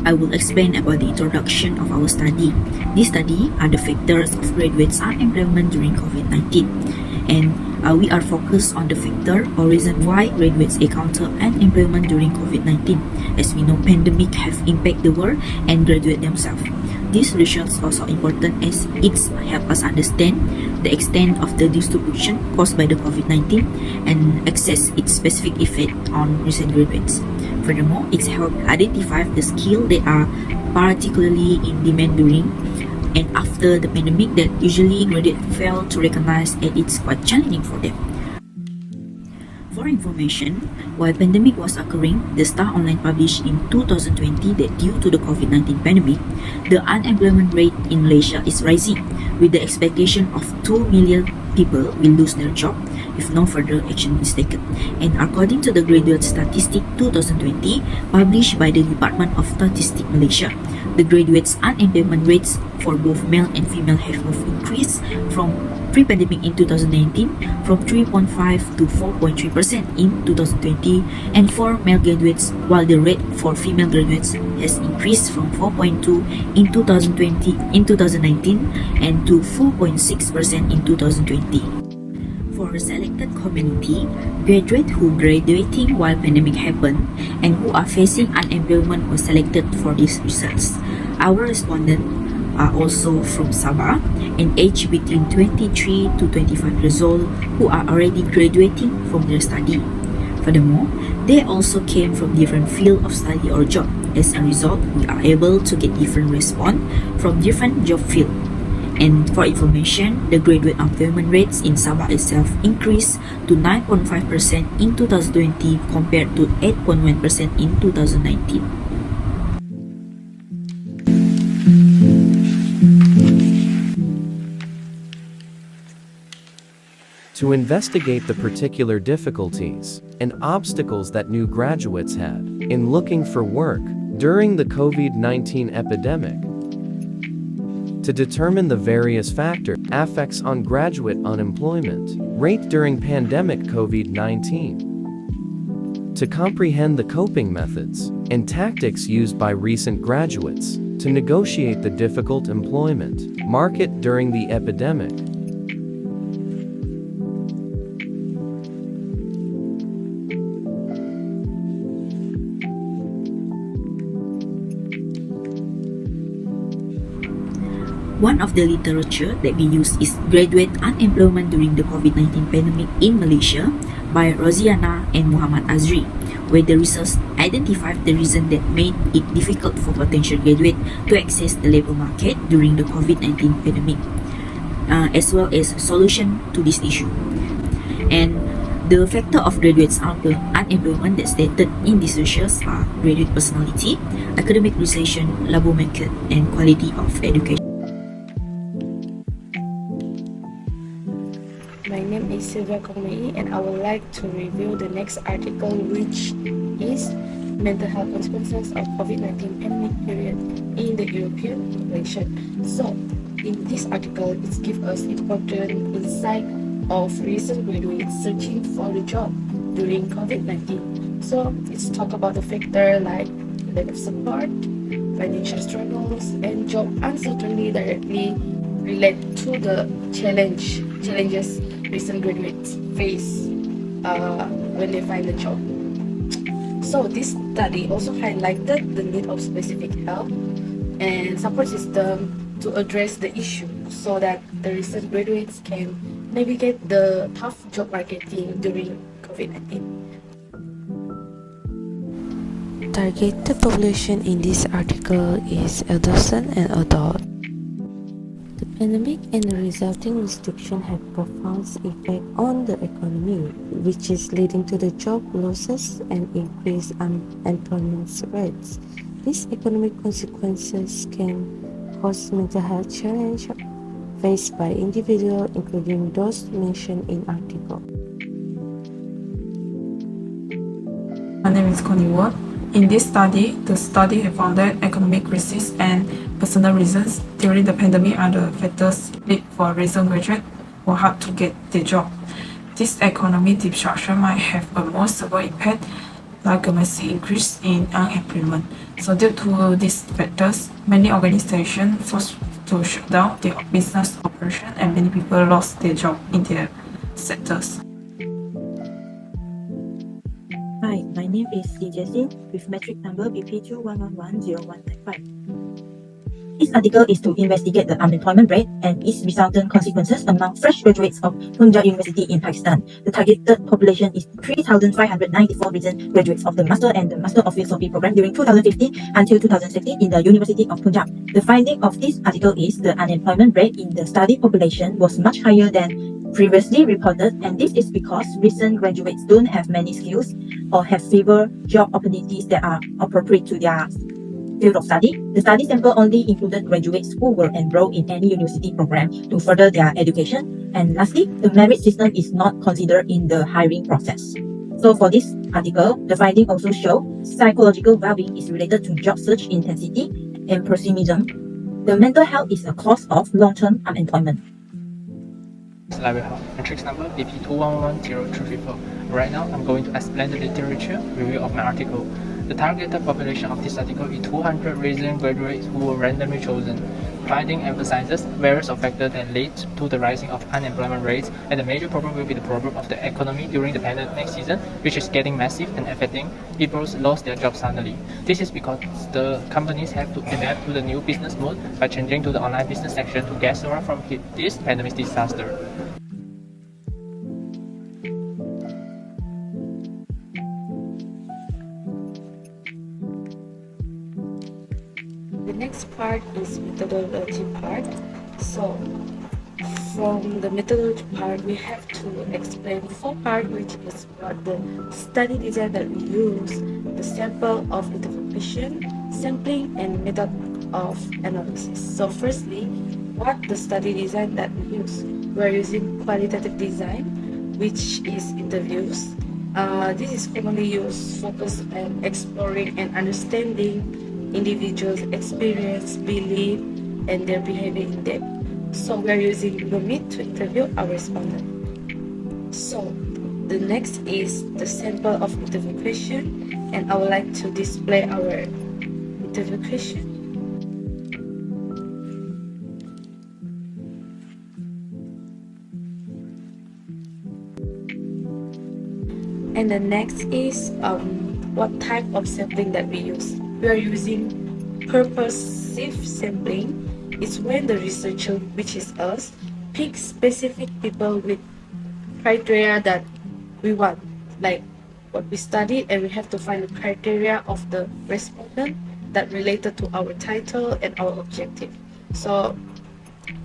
I will explain about the introduction of our study. This study are the factors of graduates' unemployment during COVID-19, and we are focused on the factor or reason why graduates encounter unemployment during COVID-19. As we know, pandemic have impacted the world and graduate themselves. This research is also important as it helps us understand the extent of the distribution caused by the COVID-19 and assess its specific effect on recent graduates. Furthermore, it helps identify the skills that are particularly in demand during and after the pandemic that usually graduates fail to recognize, and it's quite challenging for them. For information, while pandemic was occurring, the Star Online published in 2020 that due to the COVID-19 pandemic, the unemployment rate in Malaysia is rising, with the expectation of 2 million people will lose their job if no further action is taken. And according to the Graduate Statistic 2020 published by the Department of Statistics Malaysia, the graduates' unemployment rates for both male and female have both increased from pre-pandemic in 2019 from 3.5 to 4.3% in 2020, and for male graduates, while the rate for female graduates has increased from 4.2 in 2019 and to 4.6% in 2020. For a selected community, graduates who graduating while pandemic happened and who are facing unemployment were selected for these results. Our respondents are also from Sabah and aged between 23 to 25 years old who are already graduating from their study. Furthermore, they also came from different fields of study or job. As a result, we are able to get different response from different job fields. And for information, the graduate employment rates in Sabah itself increased to 9.5% in 2020 compared to 8.1% in 2019. To investigate the particular difficulties and obstacles that new graduates had in looking for work during the COVID-19 epidemic, to determine the various factors effects on graduate unemployment rate during pandemic COVID-19, to comprehend the coping methods and tactics used by recent graduates to negotiate the difficult employment market during the epidemic. One of the literature that we use is Graduate Unemployment During the COVID-19 Pandemic in Malaysia by Rosiana and Muhammad Azri, where the research identified the reason that made it difficult for potential graduates to access the labor market during the COVID-19 pandemic, as well as solution to this issue. And the factor of graduates' unemployment that stated in this research are graduate personality, academic realization, labor market, and quality of education. My name is Sylvia Kongmei, and I would like to review the next article, which is Mental Health Consequences of COVID-19 Pandemic Period in the European Population. So, in this article, it gives us important insight of recent graduates searching for a job during COVID-19. So, it's talk about the factor like lack of support, financial struggles, and job uncertainty directly relate to the challenges recent graduates face when they find a job. So this study also highlighted the need of specific help and support system to address the issue so that the recent graduates can navigate the tough job marketing during COVID-19. Targeted population in this article is adolescent and adult. The pandemic and the resulting restriction have profound effect on the economy, which is leading to the job losses and increased unemployment rates. These economic consequences can cause mental health challenges faced by individuals, including those mentioned in article. My name is Connie Ward. In this study, the study have found that economic risks and personal reasons during the pandemic are the factors lead for recent graduates who are hard to get the job. This economic disruption might have a more severe impact like a massive increase in unemployment. So due to these factors, many organizations forced to shut down their business operation and many people lost their job in their sectors. Hi, my name is Jessin with metric number BP2111095. This article is to investigate the unemployment rate and its resultant consequences among fresh graduates of Punjab University in Pakistan. The targeted population is 3,594 recent graduates of the Master and the Master of Philosophy program during 2015 until 2016 in the University of Punjab. The finding of this article is the unemployment rate in the study population was much higher than previously reported, and this is because recent graduates don't have many skills or have fewer job opportunities that are appropriate to their field of study. The study sample only included graduates who were enrolled in any university program to further their education. And lastly, the merit system is not considered in the hiring process. So for this article, the finding also show psychological well-being is related to job search intensity and pessimism. The mental health is a cause of long-term unemployment. Library Hub, matrix number BP2110334. Right now, I'm going to explain the literature review of my article. The targeted population of this article is 200 recent graduates who were randomly chosen. Finding emphasizes various factors that lead to the rising of unemployment rates, and the major problem will be the problem of the economy during the pandemic season, which is getting massive and affecting people lost their jobs suddenly. This is because the companies have to adapt to the new business mode by changing to the online business section to get survive from this pandemic disaster. The next part is methodology part. So from the methodology part, we have to explain 4 parts, which is what the study design that we use, the sample of interpretation, sampling, and method of analysis. So firstly, what the study design that we use? We're using qualitative design, which is interviews. This is commonly used, focused on exploring and understanding individuals' experience, belief, and their behavior in depth. So we're using Google Meet to interview our respondent. So the next is the sample of interview question, and I would like to display our interview question. And the next is what type of sampling that we use. We are using purposive sampling. It's when the researcher, which is us, picks specific people with criteria that we want, like what we studied, and we have to find the criteria of the respondent that related to our title and our objective. So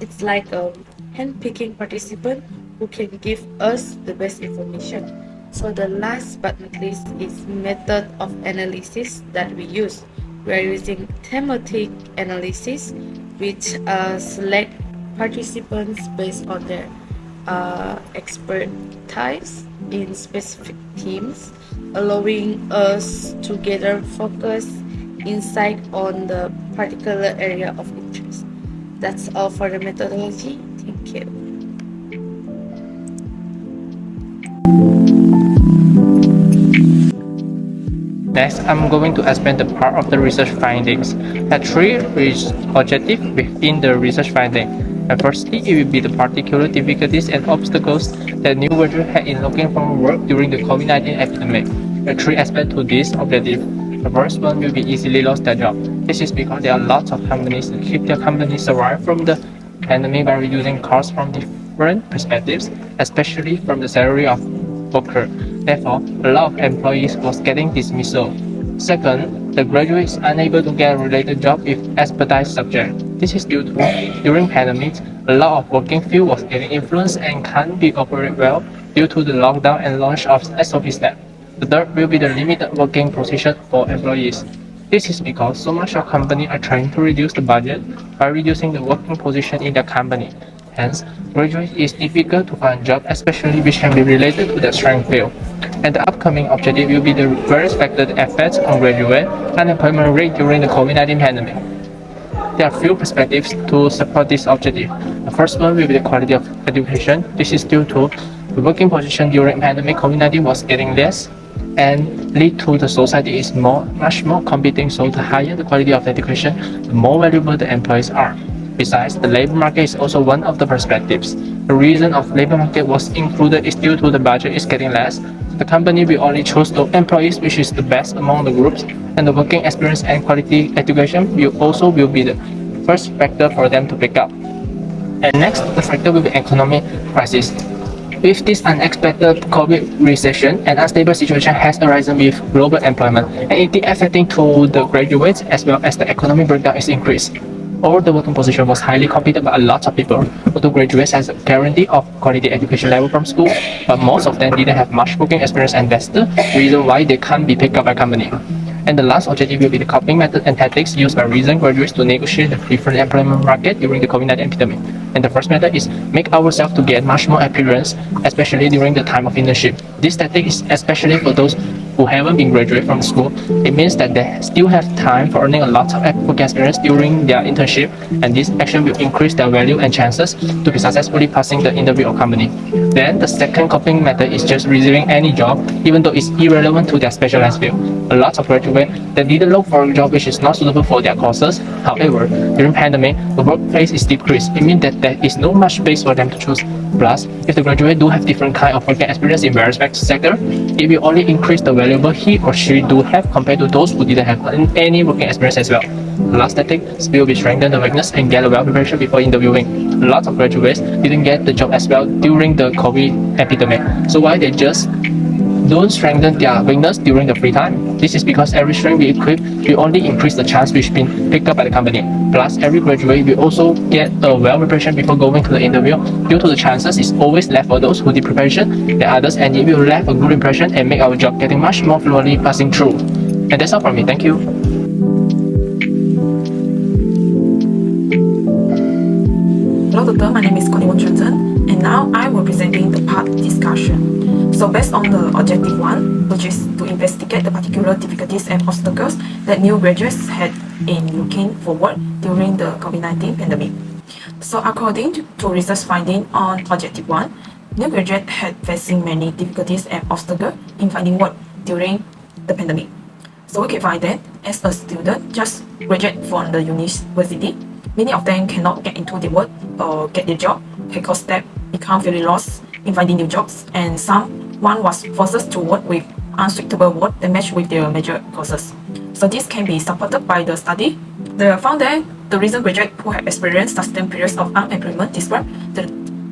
it's like a hand-picking participant who can give us the best information. So the last but not least is method of analysis that we use. We are using thematic analysis, which select participants based on their expertise in specific themes, allowing us to gather focus insight on the particular area of interest. That's all for the methodology. Thank you. Next, I'm going to explain the part of the research findings. There are 3 objectives within the research finding. And firstly, it will be the particular difficulties and obstacles that new graduates had in looking for work during the COVID-19 epidemic. There are 3 aspects to this objective. The first one will be easily lost their job. This is because there are lots of companies that keep their companies survive from the pandemic by reducing costs from different perspectives, especially from the salary of worker. Therefore, a lot of employees was getting dismissal. Second, the graduates unable to get a related job with expertise subject. This is due to during pandemic, a lot of working field was getting influenced and can't be operate well due to the lockdown and launch of SOP step. The third will be the limited working position for employees. This is because so much of companies are trying to reduce the budget by reducing the working position in their company. Hence, graduate is difficult to find a job, especially which can be related to the strength field. And the upcoming objective will be the various factors that affect on graduate unemployment rate during the COVID-19 pandemic. There are few perspectives to support this objective. The first one will be the quality of education. This is due to the working position during pandemic COVID-19 was getting less, and lead to the society is much more competing. So the higher the quality of education, the more valuable the employees are. Besides, the labor market is also one of the perspectives. The reason of labor market was included is due to the budget is getting less. The company will only choose the employees which is the best among the groups, and the working experience and quality education will be the first factor for them to pick up. And next, the factor will be economic crisis. With this unexpected COVID recession, an unstable situation has arisen with global employment, and it is affecting to the graduates as well as the economic breakdown is increased. All the working position was highly competed by a lot of people. Although graduates has a guarantee of quality education level from school, but most of them didn't have much working experience, and that's the reason why they can't be picked up by company. And the last objective will be the coping method and tactics used by recent graduates to negotiate the different employment market during the COVID-19 epidemic. And the first method is make ourselves to get much more experience, especially during the time of internship. This tactic is especially for those who haven't been graduated from school. It means that they still have time for earning a lot of work experience during their internship, and this action will increase their value and chances to be successfully passing the interview or company. Then the second coping method is just receiving any job, even though it's irrelevant to their specialized field. A lot of graduates that didn't look for a job which is not suitable for their courses. However, during pandemic, the workplace is decreased. It means that there is no much space for them to choose. Plus, if the graduate do have different kind of working experience in various sector, it will only increase the valuable he or she do have compared to those who didn't have any working experience as well. The last tactic will be strengthen the weakness and get a well preparation before interviewing. Lots of graduates didn't get the job as well during the COVID epidemic. So why they just don't strengthen their weakness during the free time? This is because every strength we equip will only increase the chance which been picked up by the company. Plus, every graduate will also get a well preparation before going to the interview. Due to the chances is always left for those who did preparation than others, and it will leave a good impression and make our job getting much more fluently passing through. And that's all from me. Thank you. Hello Doctor, my name is Connie Johnson, and now I will presenting the part discussion. So based on the objective 1, which is to investigate the particular difficulties and obstacles that new graduates had in looking for work during the COVID-19 pandemic. So according to research finding on objective 1, new graduates had facing many difficulties and obstacles in finding work during the pandemic. So we can find that as a student just graduate from the university, many of them cannot get into the work or get the job because they become very lost in finding new jobs, and someone was forced to work with unsuitable work that match with their major courses. So this can be supported by the study. They found that the recent graduates who have experienced sustained periods of unemployment describe the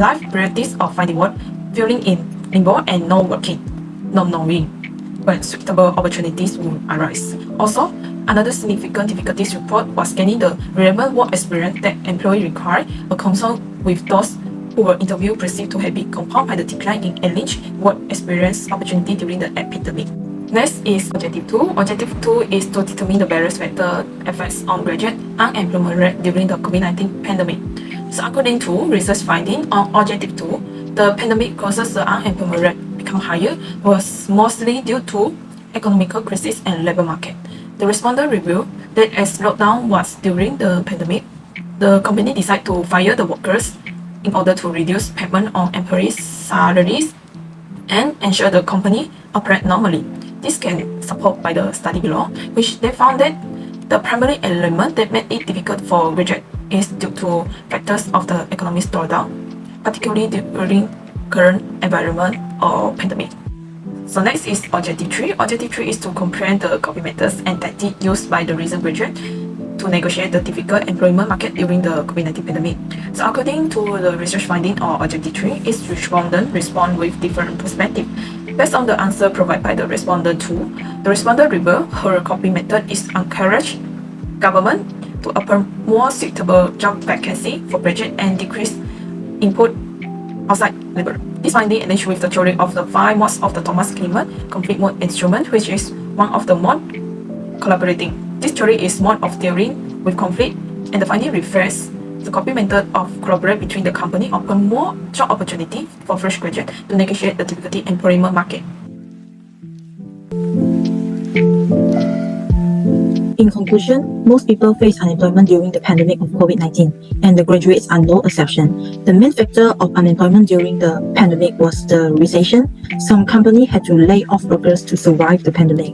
life priorities of finding work, feeling in limbo and not working, not knowing when suitable opportunities will arise. Also, another significant difficulties report was getting the relevant work experience that employee require, a concern with those who were interviewed perceived to have been compounded by the decline in alleged work experience opportunity during the epidemic. Next is Objective 2. Objective 2 is to determine the various factor effects on graduate unemployment rate during the COVID-19 pandemic. So according to research finding on Objective 2, the pandemic causes the unemployment rate become higher was mostly due to economic crisis and labor market. The responder revealed that as lockdown was during the pandemic, the company decided to fire the workers in order to reduce payment on employees' salaries and ensure the company operate normally. This can support by the study below, which they found that the primary element that made it difficult for graduates is due to factors of the economic slowdown, particularly during current environment or pandemic. So next is Objective 3. Objective 3 is to comprehend the coping methods and tactics used by the recent graduate to negotiate the difficult employment market during the COVID-19 pandemic. So according to the research finding or Objective 3, its respondent respond with different perspectives. Based on the answer provided by the respondent 2, the respondent revealed her coping method is encourage government to open more suitable job vacancy for graduates and decrease input outside labor. This finding aligns with the theory of the 5 modes of the Thomas Kliman conflict mode instrument, which is one of the mode collaborating. This theory is mode of dealing with conflict, and the finding reflects the copy method of collaborate between the company open more job opportunity for fresh graduates to negotiate the difficult employment market. In conclusion, most people face unemployment during the pandemic of COVID-19, and the graduates are no exception. The main factor of unemployment during the pandemic was the recession. Some companies had to lay off workers to survive the pandemic.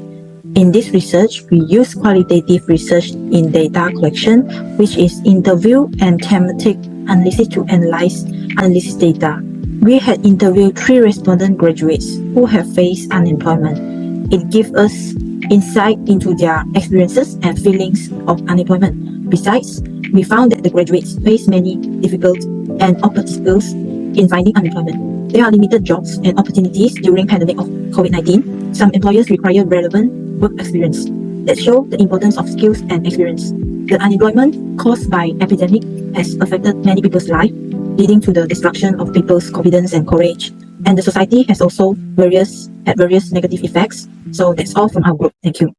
In this research, we use qualitative research in data collection, which is interview and thematic analysis to analyze analysis data. We had interviewed 3 respondent graduates who have faced unemployment. It gives us insight into their experiences and feelings of unemployment. Besides, we found that the graduates face many difficult and obstacles in finding employment. There are limited jobs and opportunities during pandemic of COVID-19. Some employers require relevant work experience that show the importance of skills and experience. The unemployment caused by epidemic has affected many people's life, leading to the destruction of people's confidence and courage. And the society has also had various negative effects. So that's all from our group. Thank you.